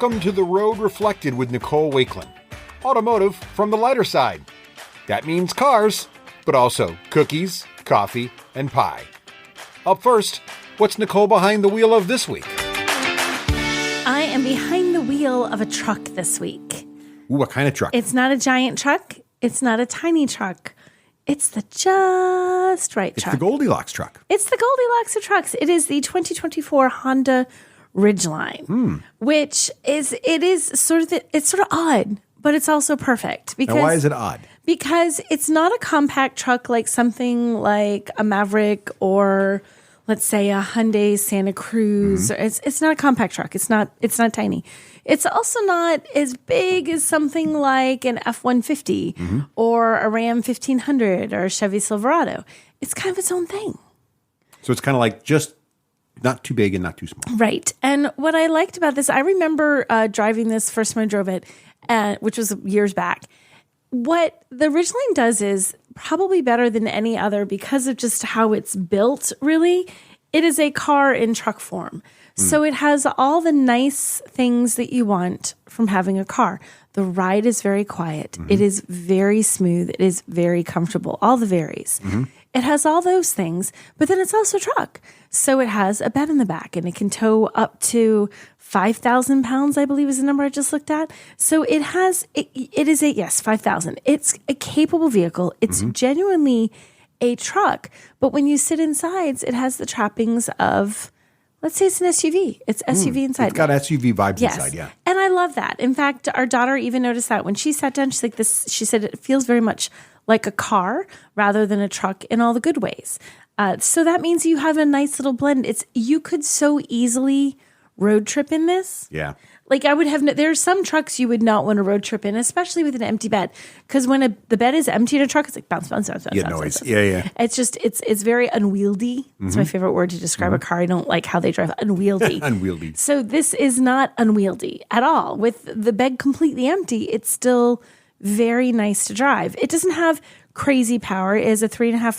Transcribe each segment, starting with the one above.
Welcome to The Road Reflected with Nicole Wakeland. Automotive from the lighter side. That means cars, but also cookies, coffee, and pie. Up first, what's Nicole behind the wheel of this week? I am behind the wheel of a truck this week. Ooh, what kind of truck? It's not a giant truck. It's not a tiny truck. It's the just right truck. It's the Goldilocks truck. It's the Goldilocks of trucks. It is the 2024 Honda Ridgeline, which is sort of odd, but it's also perfect. Because, now, why is it odd? Because it's not a compact truck like something like a Maverick or let's say a Hyundai Santa Cruz. It's not a compact truck. It's not tiny. It's also not as big as something like an F-150 or a Ram 1500 or a Chevy Silverado. It's kind of its own thing. So it's kind of like just not too big and not too small. Right. And what I liked about this, I remember driving this first time I drove it, which was years back. What the Ridgeline does is probably better than any other because of just how it's built, really. It is a car in truck form. So it has all the nice things that you want from having a car. The ride is very quiet. It is very smooth. It is very comfortable. All the varies. It has all those things, but then it's also a truck. So it has a bed in the back and it can tow up to 5,000 pounds, I believe is the number I just looked at. So it is 5,000. It's a capable vehicle. It's genuinely a truck. But when you sit inside, it has the trappings of, let's say it's an SUV. It's SUV inside. It's got SUV vibes yes. inside, yeah. And I love that. In fact, our daughter even noticed that when she sat down, she's like this. She said it feels very much like a car rather than a truck in all the good ways. So that means you have a nice little blend. You could so easily road trip in this. Yeah. Like there are some trucks you would not want to road trip in, especially with an empty bed. Because when the bed is empty in a truck, it's like bounce, bounce, bounce, bounce. Yeah, bounce, noise. bounce. Yeah. It's just, it's very unwieldy. It's my favorite word to describe a car. I don't like how they drive. Unwieldy. Unwieldy. So this is not unwieldy at all. With the bed completely empty, it's still very nice to drive. It doesn't have crazy power. It is a 3.5. I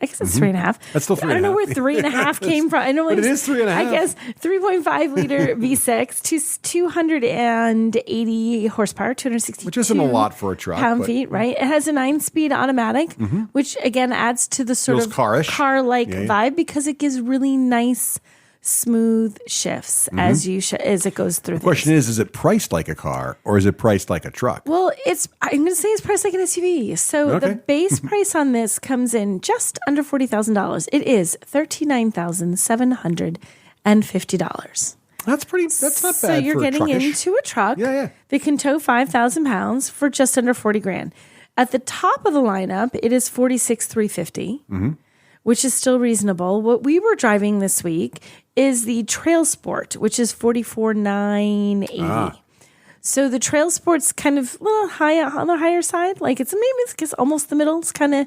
guess it's 3.5. That's still 3.5. I don't know where 3.5 came from. I know, but it is 3.5. I guess 3.5 liter V6 to 280 horsepower, 262 which isn't a lot for a truck. Pound-feet, right? It has a 9-speed automatic, which again adds to the sort Feels of car-ish. car-like vibe because it gives really nice, smooth shifts as it goes through. The question is it priced like a car or is it priced like a truck? Well, I'm going to say it's priced like an SUV. So the base price on this comes in just under $40,000. It is $39,750. That's not bad. So you're getting into a truck that can tow 5,000 pounds for just under $40,000. At the top of the lineup, it is $46,350. Which is still reasonable. What we were driving this week is the Trail Sport, which is $44,980. So the Trail Sport's kind of a little high on the higher side. Like it's almost the middle. It's kind of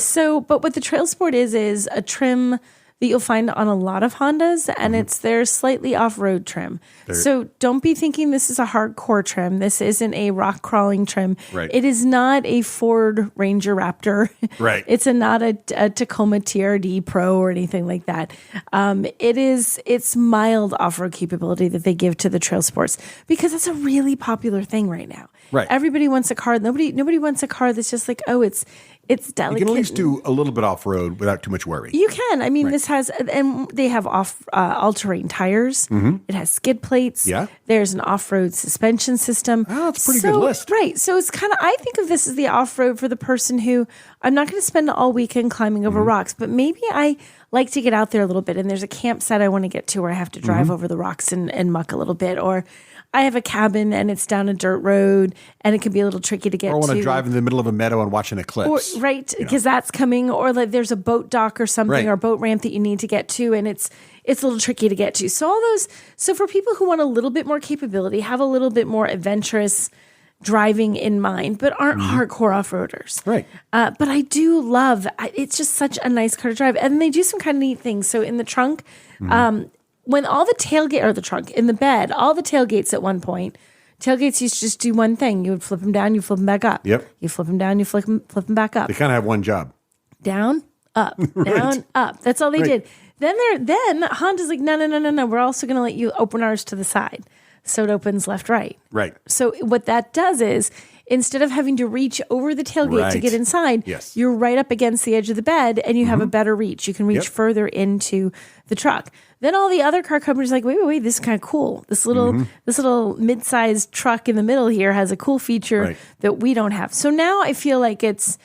So, but what the Trail Sport is a trim that you'll find on a lot of Hondas, and it's their slightly off-road trim. So don't be thinking this is a hardcore trim. This isn't a rock crawling trim. Right. It is not a Ford Ranger Raptor. Right. It's not a Tacoma TRD Pro or anything like that. It's mild off-road capability that they give to the Trail Sports because that's a really popular thing right now. Right. Everybody wants a car. Nobody wants a car that's just like, it's delicate. You can at least do a little bit off-road without too much worry. You can. I mean, this has, and they have all-terrain tires. It has skid plates. Yeah. There's an off-road suspension system. Oh, that's a pretty good list. Right. So it's kind of, I think of this as the off-road for the person who, I'm not going to spend all weekend climbing over rocks, but maybe I like to get out there a little bit and there's a campsite I want to get to where I have to drive over the rocks and muck a little bit, or I have a cabin and it's down a dirt road and it can be a little tricky to get to. Or I want to drive in the middle of a meadow and watch an eclipse. Because that's coming. Or like there's a boat dock or something or a boat ramp that you need to get to and it's a little tricky to get to. So all those, so for people who want a little bit more capability, have a little bit more adventurous driving in mind, but aren't hardcore off-roaders. Right. But I do love, it's just such a nice car to drive. And they do some kind of neat things. So in the trunk, when all the tailgate, or the trunk, in the bed, all the tailgates at one point, tailgates used to just do one thing. You would flip them down, you flip them back up. Yep. You flip them down, you flip them back up. They kind of have one job. Down, up, down, up. That's all they did. Then Honda's like, no. We're also going to let you open ours to the side. So it opens left, right. Right. So what that does is instead of having to reach over the tailgate to get inside, you're right up against the edge of the bed and you have a better reach. You can reach further into the truck. Then all the other car companies are like, wait, this is kind of cool. This little mid-sized truck in the middle here has a cool feature that we don't have. So now I feel like it's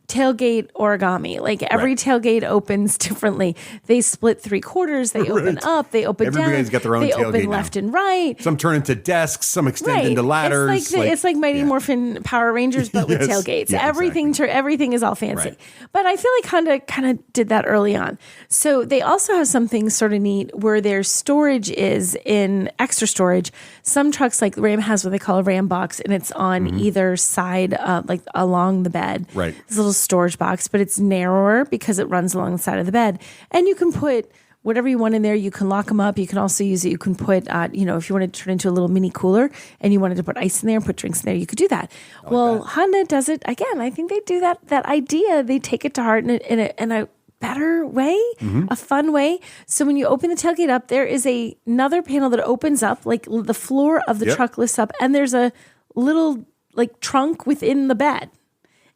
tailgate origami. Like every tailgate opens differently. They split 3/4. They open up. They open down. Everybody's got their own tailgate. They open now. left and right. Some turn into desks. Some extend into ladders. It's like Mighty Morphin Power Rangers, but with tailgates. Yeah, everything is all fancy. Right. But I feel like Honda kind of did that early on. So they also have something sort of neat where their storage is in extra storage. Some trucks, like Ram has what they call a Ram box, and it's on either side, like along the bed. Right. It's a little storage box, but it's narrower because it runs along the side of the bed. And you can put whatever you want in there. You can lock them up. You can also use it. You can put, if you wanted to turn into a little mini cooler and you wanted to put ice in there and put drinks in there, you could do that. Honda does it again. I think they do that idea. They take it to heart in a better way, a fun way. So when you open the tailgate up, there is another panel that opens up, like the floor of the truck lifts up, and there's a little like trunk within the bed,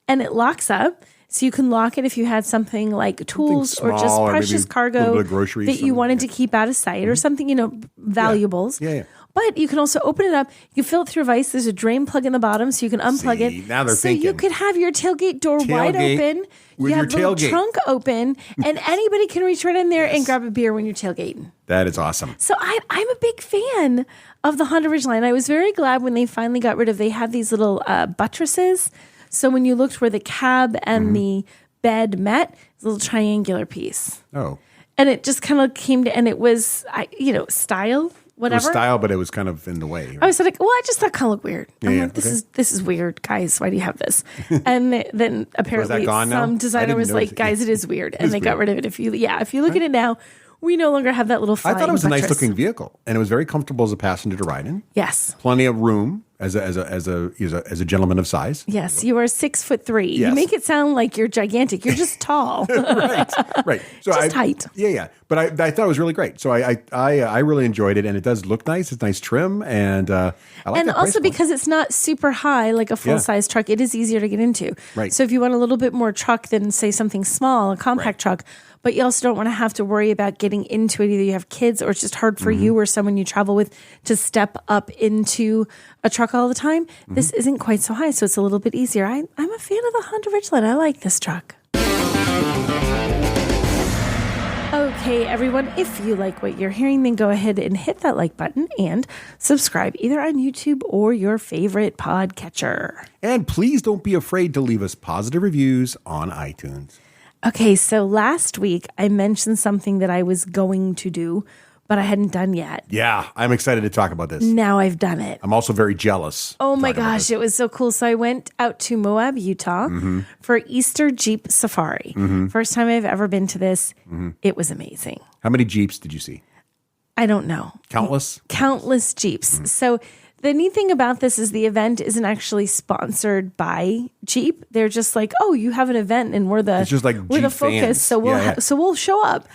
and it locks up. So you can lock it if you had something like tools or just precious cargo that you wanted to keep out of sight or something, valuables. Yeah. But you can also open it up. You fill it through a vise. There's a drain plug in the bottom, so you can unplug it. Now they're thinking. You could have your tailgate door wide open. With you have your the trunk open, and anybody can reach right in there and grab a beer when you're tailgating. That is awesome. So I'm a big fan of the Honda Ridgeline. I was very glad when they finally got rid of. They have these little buttresses. So when you looked where the cab and the bed met, it's a little triangular piece. Oh. And it just kind of came to, and it was, style, whatever. It was style, but it was kind of in the way. Right? I was like, I just thought kind of looked weird. I'm like, this is weird, guys. Why do you have this? And then apparently some designer was like, guys, it is weird. And they got rid of it. If you look at it now, we no longer have that little flying I thought it was buttress. a nice looking vehicle, and it was very comfortable as a passenger to ride in. Yes. Plenty of room as a gentleman of size. Yes, you are 6'3". Yes. You make it sound like you're gigantic. You're just tall. Right. So just height. Yeah. But I thought it was really great. So I really enjoyed it, and it does look nice. It's nice trim, and I like and that also price because it's not super high like a full size truck, it is easier to get into. Right. So if you want a little bit more truck than say something small, a compact truck, but you also don't want to have to worry about getting into it. Either you have kids or it's just hard for you or someone you travel with to step up into a truck all the time. This isn't quite so high, so it's a little bit easier. I'm a fan of the Honda Ridgeline. I like this truck. Okay, everyone, if you like what you're hearing, then go ahead and hit that like button and subscribe either on YouTube or your favorite podcatcher. And please don't be afraid to leave us positive reviews on iTunes. Okay, so last week I mentioned something that I was going to do, but I hadn't done yet. Yeah, I'm excited to talk about this. Now I've done it. I'm also very jealous. Oh my gosh, it was so cool. So I went out to Moab, Utah for Easter Jeep Safari. First time I've ever been to this. It was amazing. How many Jeeps did you see? I don't know. Countless? Countless Jeeps. So the neat thing about this is the event isn't actually sponsored by Jeep. They're just like, oh, you have an event and we're the focus, fans. so we'll show up.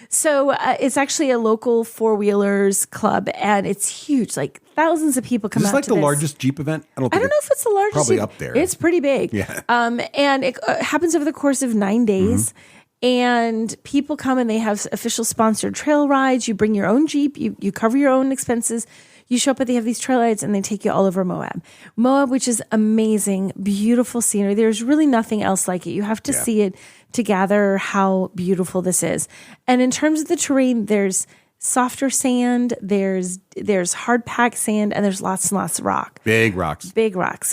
So it's actually a local four-wheelers club, and it's huge. Like thousands of people come out to this. Is this like the largest Jeep event? I don't know if it's the largest. Probably Jeep. up there. It's pretty big. Yeah. And it happens over the course of 9 days. And people come and they have official sponsored trail rides. You bring your own Jeep. You cover your own expenses. You show up and they have these trail rides and they take you all over Moab. Moab, which is amazing, beautiful scenery. There's really nothing else like it. You have to see it to gather how beautiful this is. And in terms of the terrain, there's softer sand, there's hard packed sand, and there's lots and lots of rock. Big rocks,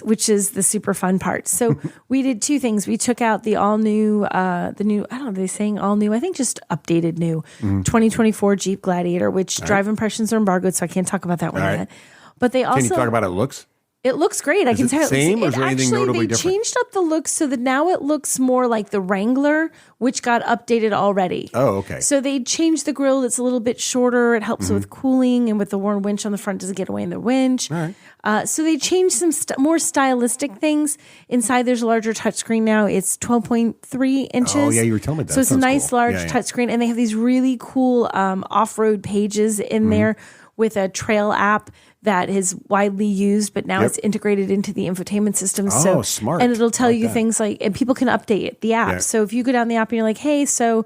which is the super fun part. So we did two things. We took out the all new, I don't know, are they saying all new? I think just updated new 2024 Jeep Gladiator, which drive impressions are embargoed, so I can't talk about that one yet. But they also... Can you talk about how it looks? It looks great. I can it tell. same or is there anything notably they different? changed up the look so that now it looks more like the Wrangler, which got updated already. Oh, okay. So they changed the grill. It's a little bit shorter. It helps with cooling, and with the worn winch on the front, doesn't get away in the winch. All right. So they changed some more stylistic things. Inside, there's a larger touchscreen now. It's 12.3 inches. Oh, yeah, you were telling me that. So it's a Sounds nice, cool. large Yeah, yeah. touchscreen, and they have these really cool off-road pages in there with a trail app that is widely used, but now Yep. it's integrated into the infotainment system. Oh, smart. And it'll tell Like you that. things like, and people can update it, the app. Yeah. So if you go down the app and you're like, hey, so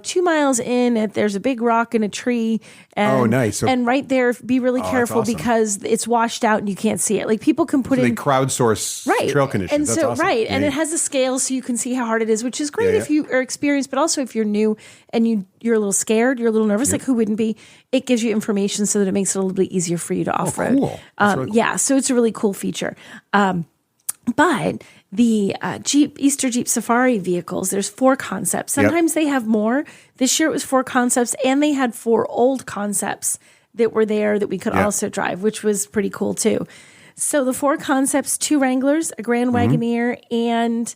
2 miles in, there's a big rock and a tree. And, Oh, nice. So- and right there, be really that's careful awesome. because it's washed out and you can't see it. Like people can put So they in crowdsource trail conditions. and That's so awesome. right, and Yeah. it has a scale so you can see how hard it is, which is great Yeah, if you are experienced, but also if you're new and you're a little scared, you're a little nervous. Like who wouldn't be? It gives you information so that it makes it a little bit easier for you to off road. cool. That's really cool. Yeah, so it's a really cool feature. But the Easter Jeep Safari vehicles, there's 4 concepts. Sometimes they have more. This year it was 4 concepts, and they had 4 old concepts that were there that we could also drive, which was pretty cool too. So the 4 concepts: 2 Wranglers, a Grand Wagoneer, and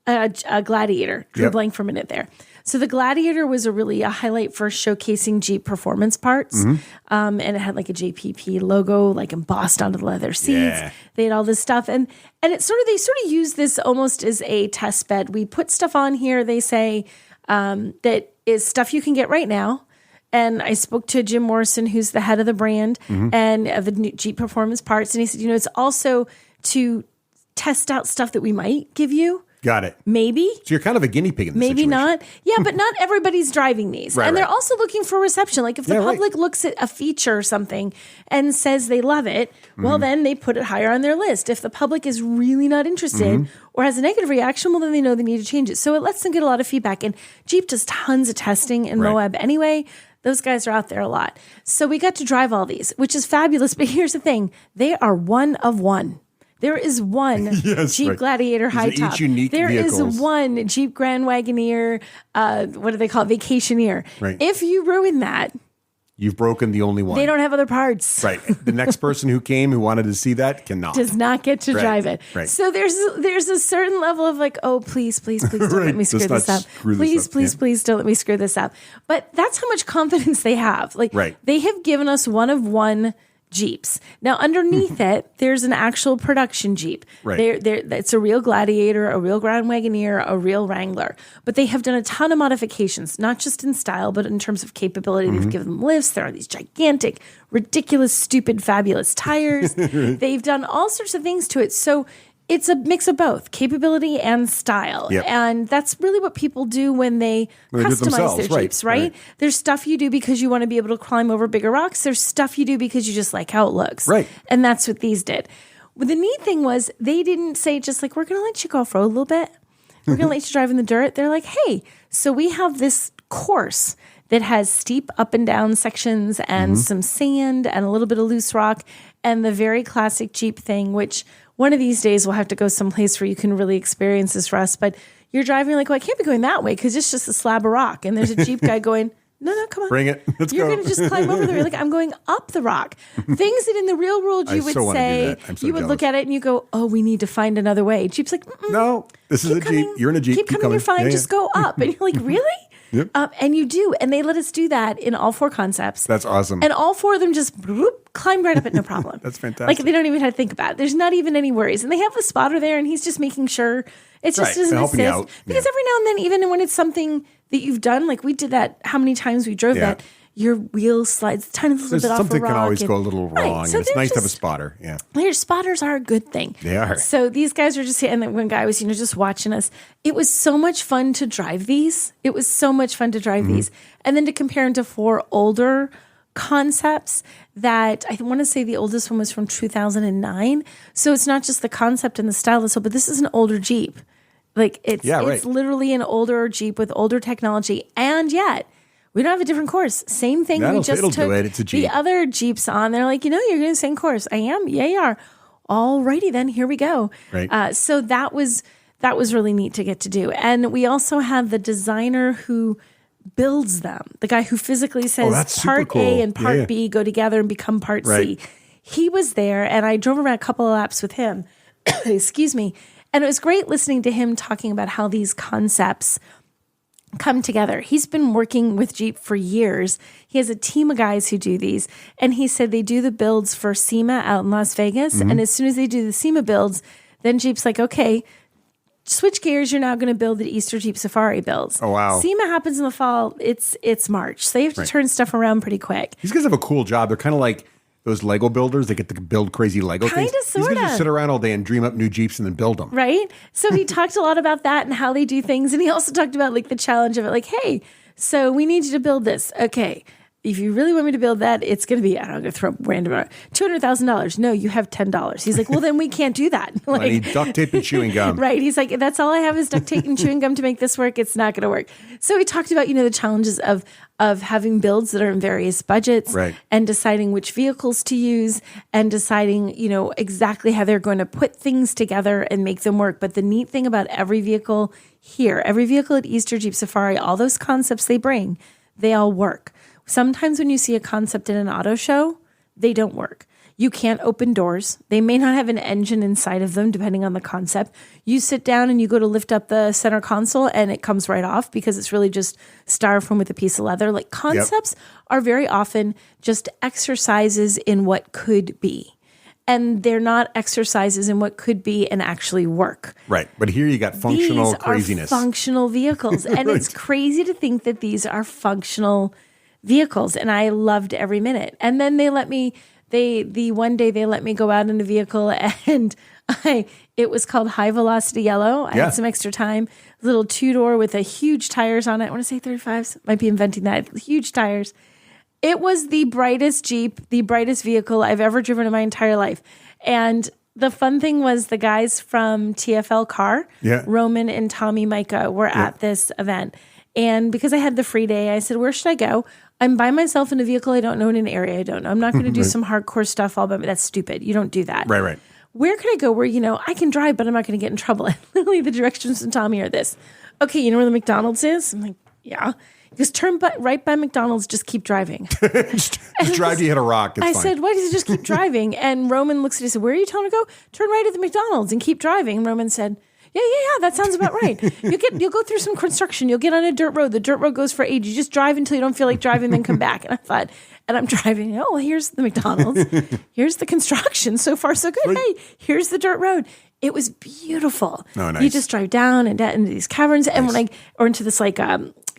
a Gladiator. Drew Yep. blank for a minute there. So the Gladiator was a highlight for showcasing Jeep performance parts, and it had like a JPP logo like embossed onto the leather seats. Yeah. They had all this stuff, and they sort of use this almost as a test bed. We put stuff on here. They say that is stuff you can get right now. And I spoke to Jim Morrison, who's the head of the brand and of the new Jeep performance parts, and he said, it's also to test out stuff that we might give you. Got it. Maybe. So you're kind of a guinea pig in this Maybe situation. not. Yeah, but not everybody's driving these. Right, and they're right. also looking for reception. Like if the Yeah, right. public looks at a feature or something and says they love it, well, then they put it higher on their list. If the public is really not interested or has a negative reaction, well, then they know they need to change it. So it lets them get a lot of feedback. And Jeep does tons of testing in Right. Moab anyway. Those guys are out there a lot. So we got to drive all these, which is fabulous. But here's the thing. They are one of one. There is one Yes, Jeep right. Gladiator These high are each top. unique There is vehicles. one Jeep Grand Wagoneer, what do they call it? Vacationeer. Right. If you ruin that, You've broken the only one. they don't have other parts. Right. The next person who came who wanted to see that cannot. Does not get to Right, drive it. right. So there's a certain level of like, oh, please don't Right. let me screw Let's this not up. screw this Please, up. please, Yeah. please don't let me screw this up. But that's how much confidence they have. Like Right. they have given us one of one Jeeps. Now underneath it, there's an actual production Jeep. Right. It's a real Gladiator, a real Grand Wagoneer, a real Wrangler. But they have done a ton of modifications, not just in style, but in terms of capability. They've given them lifts. There are these gigantic, ridiculous, stupid, fabulous tires. They've done all sorts of things to it. So it's a mix of both capability and style. Yep. And that's really what people do when they When they do it customize themselves, their right, Jeeps, right? right. There's stuff you do because you want to be able to climb over bigger rocks. There's stuff you do because you just like how it looks. Right. And that's what these did. Well, the neat thing was they didn't say just like, we're going to let you go off-road a little bit. We're going to let you drive in the dirt. They're like, hey, so we have this course that has steep up and down sections and some sand and a little bit of loose rock and the very classic Jeep thing, which one of these days we'll have to go someplace where you can really experience this, Russ. But you're driving like, well, I can't be going that way because it's just a slab of rock. And there's a Jeep guy going, no, come on. Bring it. Let's You're go. going to just climb over there. You're like, I'm going up the rock. Things that in the real world you I would so wanna do say, that. I'm so you would look jealous. at it and you go, oh, we need to find another way. Jeep's like, No, this is a keep coming. Jeep. You're in a Jeep. Keep coming. You're fine. Yeah, Just yeah. go up. And you're like, really? Yep. And you do. And they let us do that in all 4 concepts. That's awesome. And all 4 of them just climb right up it, no problem. That's fantastic. Like they don't even have to think about it. There's not even any worries. And they have a spotter there and he's just making sure it's just Right. as an Helping you assist. out. Because Yeah. every now and then, even when it's something that you've done, like we did that, how many times we drove Yeah. that, your wheel slides a tiny little There's bit off a something rock. can always and- go a little Right. wrong. So and it's they're nice to have a just- spotter. Yeah. Your spotters are a good thing. They are. So these guys are just, and then when guy was, just watching us, it was so much fun to drive these. It was so much fun to drive these. And then to compare them to 4 older concepts that I want to say the oldest one was from 2009. So it's not just the concept and the style, but this is an older Jeep. Like it's literally an older Jeep with older technology. And yet we don't have a different course. Same thing. We just it'll took do it. It's a Jeep. the other Jeeps on. They're like, you're going to the same course. I am. Yeah, you are. Alrighty then. Here we go. Right. So that was really neat to get to do. And we also have the designer who builds them. The guy who physically says that's super part cool. A and part Yeah. B go together and become part Right. C. he was there, and I drove around a couple of laps with him. Excuse me. And it was great listening to him talking about how these concepts come together. He's been working with Jeep for years. He has a team of guys who do these. And he said they do the builds for SEMA out in Las Vegas. And as soon as they do the SEMA builds, then Jeep's like, okay, switch gears. You're now going to build the Easter Jeep Safari builds. Oh, wow. SEMA happens in the fall. It's March. So they have to turn stuff around pretty quick. These guys have a cool job. They're kind of like those Lego builders. They get to build crazy Lego things. Kinda, sorta. These guys just sit around all day and dream up new Jeeps and then build them. Right? So he talked a lot about that and how they do things. And he also talked about like the challenge of it. Like, hey, so we need you to build this. Okay. If you really want me to build that, it's going to be, I don't know, I'm going to throw random out, $200,000. No, you have $10. He's like, well, then we can't do that. Like, I need duct tape and chewing gum. Right. He's like, that's all I have is duct tape and chewing gum to make this work. It's not going to work. So he talked about, the challenges of having builds that are in various budgets and deciding which vehicles to use and deciding, exactly how they're going to put things together and make them work. But the neat thing about every vehicle here, every vehicle at Easter Jeep Safari, all those concepts they bring, they all work. Sometimes when you see a concept in an auto show, they don't work. You can't open doors. They may not have an engine inside of them, depending on the concept. You sit down and you go to lift up the center console and it comes right off because it's really just styrofoam with a piece of leather. Like concepts are very often just exercises in what could be. And they're not exercises in what could be and actually work. Right. But here you got functional craziness. These are functional vehicles. And it's crazy to think that these are functional vehicles, and I loved every minute. And then they let me, one day they let me go out in a vehicle, and it was called High Velocity Yellow. I had some extra time. Little 2-door with a huge tires on it. I want to say 35s. Might be inventing that. Huge tires. It was the brightest Jeep, the brightest vehicle I've ever driven in my entire life. And the fun thing was the guys from TFL Car, Roman and Tommy Micah, were at this event. And because I had the free day, I said, where should I go? I'm by myself in a vehicle I don't know, in an area I don't know. I'm not going to do some hardcore stuff all by me. That's stupid. You don't do that. Right. Where could I go where, I can drive, but I'm not going to get in trouble? And literally the directions from Tommy are this. Okay, you know where the McDonald's is? I'm like, yeah. Just turn right by McDonald's, just keep driving. just drive till you hit a rock. It's I fine. said, why did you just keep driving? And Roman looks at me and said, where are you telling me to go? Turn right at the McDonald's and keep driving. And Roman said, yeah, that sounds about right. You'll go through some construction. You'll get on a dirt road. The dirt road goes for age. You just drive until you don't feel like driving, then come back. And I thought, and I'm driving, well, here's the McDonald's. Here's the construction. So far, so good. Hey, here's the dirt road. It was beautiful. Oh, nice. You just drive down and into these caverns and or into this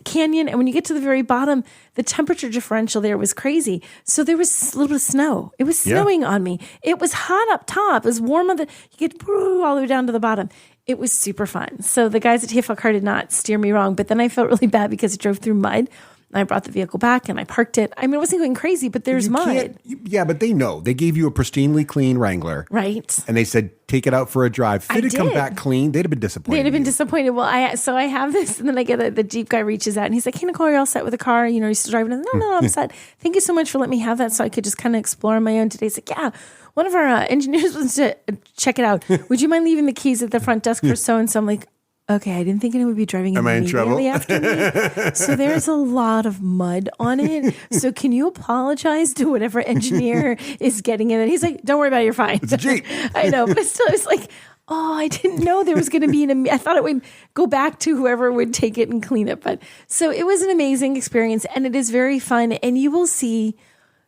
canyon. And when you get to the very bottom, the temperature differential there was crazy. So there was a little bit of snow. It was snowing on me. It was hot up top. It was warm you get all the way down to the bottom. It was super fun. So the guys at TFL Car did not steer me wrong, but then I felt really bad because I drove through mud. I brought the vehicle back and I parked it. I mean, it wasn't going crazy, but there's mud. Yeah, but they know. They gave you a pristinely clean Wrangler. Right. And they said, take it out for a drive. If it had come back clean, they'd have been disappointed. They'd have been disappointed. Well, I have this, and then I get the Jeep guy reaches out and he's like, hey, Nicole, you're all set with the car? You're still driving? No, I'm set. Thank you so much for letting me have that so I could just kind of explore on my own today. He's like, yeah, one of our engineers wants to check it out. Would you mind leaving the keys at the front desk for so-and-so? I'm like, okay, I didn't think anyone would be driving immediately after me. So there's a lot of mud on it. So can you apologize to whatever engineer is getting in it? He's like, don't worry about it, you're fine. It's a Jeep. I know, but still, it's like, oh, I didn't know there was going to be I thought it would go back to whoever would take it and clean it. But so it was an amazing experience, and it is very fun, and you will see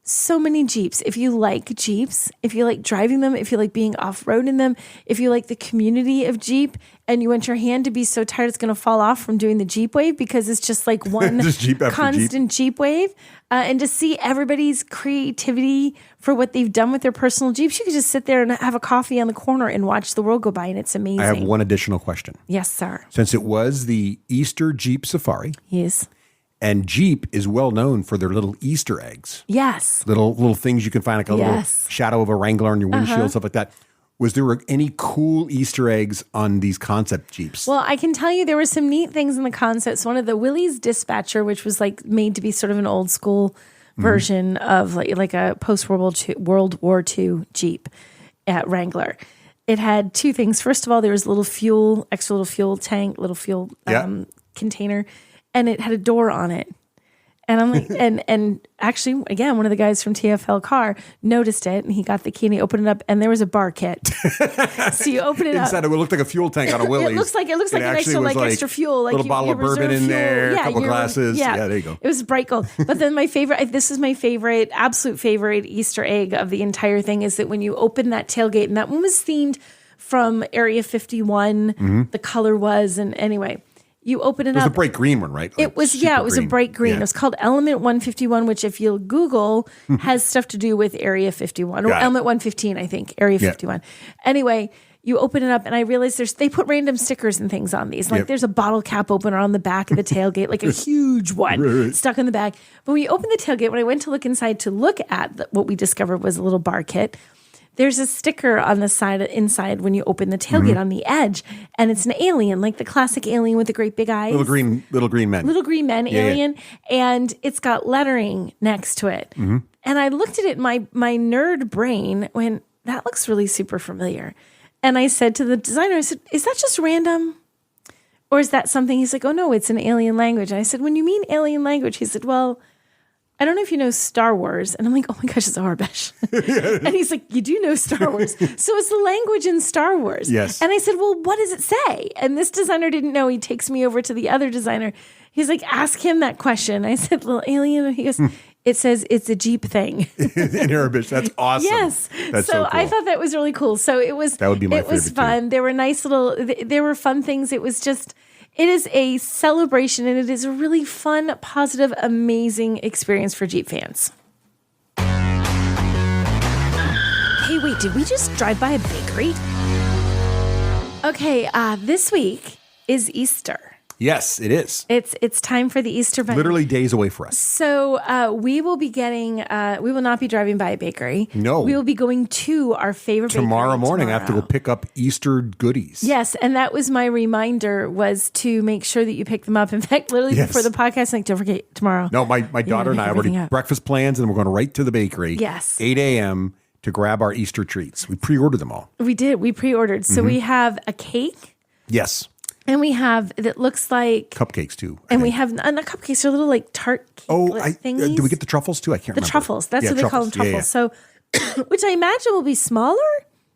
so many Jeeps. If you like Jeeps, if you like driving them, if you like being off-road in them, if you like the community of Jeep, and you want your hand to be so tired it's going to fall off from doing the Jeep wave because it's just like one Jeep constant Jeep wave, and to see everybody's creativity for what they've done with their personal Jeeps, you could just sit there and have a coffee on the corner and watch the world go by, and it's amazing. I have one additional question. Yes, sir. Since it was the Easter Jeep Safari. Yes. And Jeep is well known for their little Easter eggs. Yes. Little things you can find, like a little shadow of a Wrangler on your windshield, stuff like that. Was there any cool Easter eggs on these concept Jeeps? Well, I can tell you there were some neat things in the concepts. One of the Willys Dispatcher, which was made to be sort of an old school version of like a post-World War II Jeep at Wrangler. It had two things. First of all, there was extra little fuel tank, little fuel container. And it had a door on it. And I'm like, and actually, again, one of the guys from TFL Car noticed it, and he got the key and he opened it up, and there was a bar kit. So you open it Inside up. It looked like a fuel tank on a Willys. It looks like an extra fuel, like little bottle of bourbon in there, a couple glasses. Yeah, there you go. It was bright gold. But then this is my favorite, absolute favorite Easter egg of the entire thing is that when you open that tailgate, and that one was themed from Area 51, the color was, and anyway. You open it up. It was a bright green one, right? It was a bright green. Yeah. It was called Element 151, which if you'll Google has stuff to do with Area 51 or Element 115, I think, Area 51. Anyway, you open it up and I realized they put random stickers and things on these. Like there's a bottle cap opener on the back of the tailgate, like a huge one stuck in the back. But when you open the tailgate, when I went to look inside to look at what we discovered was a little bar kit. There's a sticker on the side inside when you open the tailgate on the edge, and it's an alien, like the classic alien with the great big eyes. Little green men. Little green men alien, and it's got lettering next to it. And I looked at it, my nerd brain went, that looks really super familiar. And I said to the designer, I said, is that just random? Or is that something? He's like, oh no, it's an alien language. And I said, when you mean alien language, he said, well, I don't know if you know Star Wars. And I'm like, oh my gosh, it's Aurebesh. And he's like, you do know Star Wars. So it's the language in Star Wars. Yes. And I said, well, what does it say? And this designer didn't know. He takes me over to the other designer. He's like, ask him that question. I said, little alien. And he goes, it says it's a Jeep thing. In Arabic. That's awesome. Yes. That's so cool. I thought that was really cool. So it was, that would be my favorite. It was fun. Too. There were there were fun things. It was just, it is a celebration, and it is a really fun, positive, amazing experience for Jeep fans. Hey, wait, did we just drive by a bakery? Okay, this week is Easter. Yes, it is. It's time for the Easter bunny. Literally days away for us. So we will be we will not be driving by a bakery. No. We will be going to our favorite bakery tomorrow morning. I have to go pick up Easter goodies. Yes, and that was my reminder, was to make sure that you pick them up. In fact, literally before the podcast, like, don't forget tomorroor. No, my daughter and I already breakfast plans, and we're going right to the bakery. Yes. 8 a.m. to grab our Easter treats. We pre-ordered them all. We did. We pre-ordered. So we have a cake. Yes. And we have, that looks like cupcakes too. And we have, not cupcakes, they're little like tart thingies. Do we get the truffles too? I can't remember. The truffles. That's what they call them, truffles. Yeah. So, which I imagine will be smaller.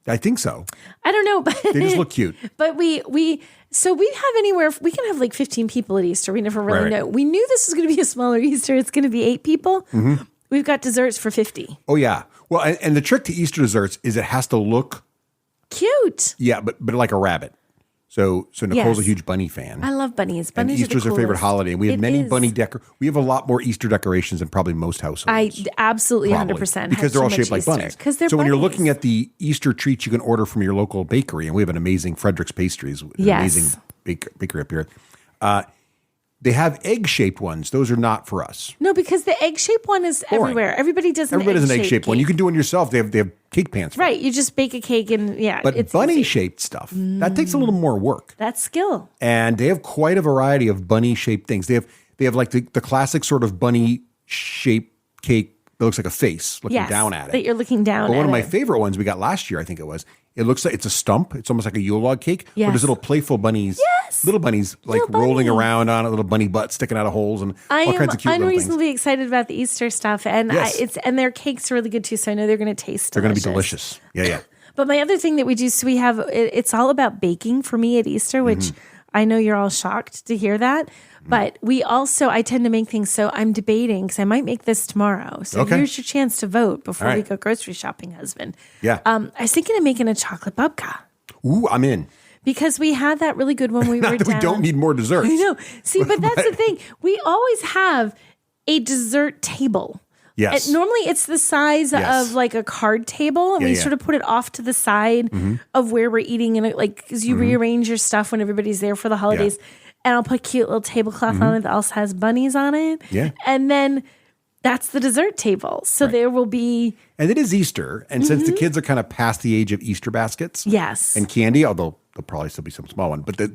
I think so. I don't know, but they just look cute. But we have anywhere, we can have like 15 people at Easter. We never really know. We knew this was going to be a smaller Easter. It's going to be 8 people. We've got desserts for 50. Oh yeah. Well, and the trick to Easter desserts is it has to look cute. Yeah, but like a rabbit. So Nicole's a huge bunny fan. I love bunnies. And Easter's are her favorite holiday. We have many bunny we have a lot more Easter decorations than probably most households. I absolutely 100%. Because they're all shaped like bunnies. So when you're looking at the Easter treats you can order from your local bakery, and we have an amazing Frederick's Pastries, an amazing bakery up here. They have egg-shaped ones. Those are not for us. No, because the egg-shaped one is everywhere. Everybody does an egg-shaped one. You can do one yourself. They have cake pans. Right. You just bake a cake and But it's bunny-shaped stuff, that takes a little more work. That's skill. And they have quite a variety of bunny-shaped things. They have like the classic sort of bunny-shaped cake that looks like a face looking down at it. That you're looking down at it. But one of my favorite ones we got last year, I think it was, it looks like it's a stump. It's almost like a Yule log cake. Yes. But there's little playful bunnies. Yes. Little bunnies rolling around on it, little bunny butts sticking out of holes and all kinds of cute little things. I'm unreasonably excited about the Easter stuff. And and their cakes are really good too. So I know they're going to taste delicious. They're going to be delicious. Yeah. But my other thing that we do, so we have, it's all about baking for me at Easter, which I know you're all shocked to hear that. But we also, I tend to make things, so I'm debating, because I might make this tomorrow. So here's your chance to vote before we go grocery shopping, husband. Yeah. I was thinking of making a chocolate babka. Ooh, I'm in. Because we had that really good one we were down. We don't need more desserts. I know. See, but that's the thing. We always have a dessert table. Yes. Normally it's the size of like a card table, and we sort of put it off to the side of where we're eating, and it, like, because you rearrange your stuff when everybody's there for the holidays. And I'll put a cute little tablecloth on it that also has bunnies on it. Yeah. And then that's the dessert table. So there will be. And it is Easter. And since the kids are kind of past the age of Easter baskets. Yes. And candy, although there'll probably still be some small one. But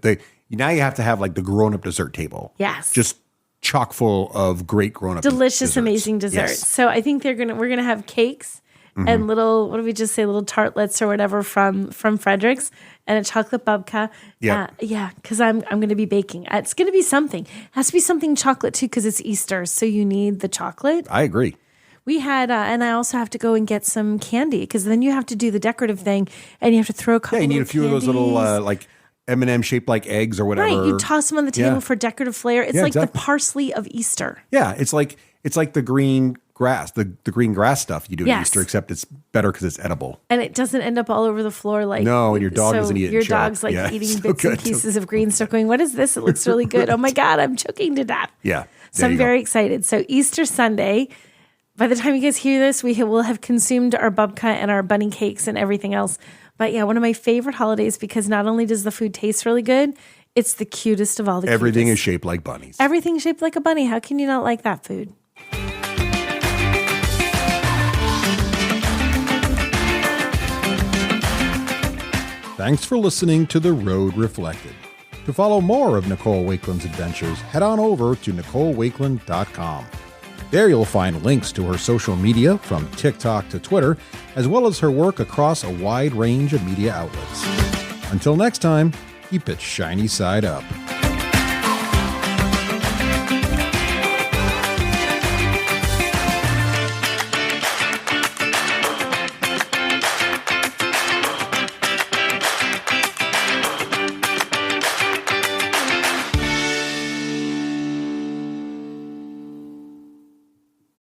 now you have to have like the grown-up dessert table. Yes. Just chock full of great grown-up delicious, desserts. amazing desserts. Yes. So I think we're gonna have cakes and little, what do we just say, little tartlets or whatever from Frederick's, and a chocolate babka. Yeah. Because I'm going to be baking. It's going to be something. It has to be something chocolate too, because it's Easter, so you need the chocolate. I agree. We had, and I also have to go and get some candy, because then you have to do the decorative thing, and you have to throw a couple. Yeah, you need a few candies. of those little like M&M shaped like eggs or whatever. Right, you toss them on the table for decorative flair. It's like exactly. the parsley of Easter. Yeah, it's like the green grass, the green grass stuff you do at Easter, except it's better because it's edible. And it doesn't end up all over the floor like no, and your dog doesn't eat it. Your dog's like eating so bits and pieces of green stuff, going, "What is this? It looks really good. Oh my God, I'm choking to death." Yeah, so I'm very excited. So Easter Sunday. By the time you guys hear this, we will have consumed our babka and our bunny cakes and everything else. But yeah, one of my favorite holidays, because not only does the food taste really good, it's the cutest of all the Everything cutest. is shaped like bunnies. Everything's shaped like a bunny. How can you not like that food? Thanks for listening to The Road Reflected. To follow more of Nicole Wakeland's adventures, head on over to NicoleWakeland.com. There you'll find links to her social media from TikTok to Twitter, as well as her work across a wide range of media outlets. Until next time, keep it shiny side up.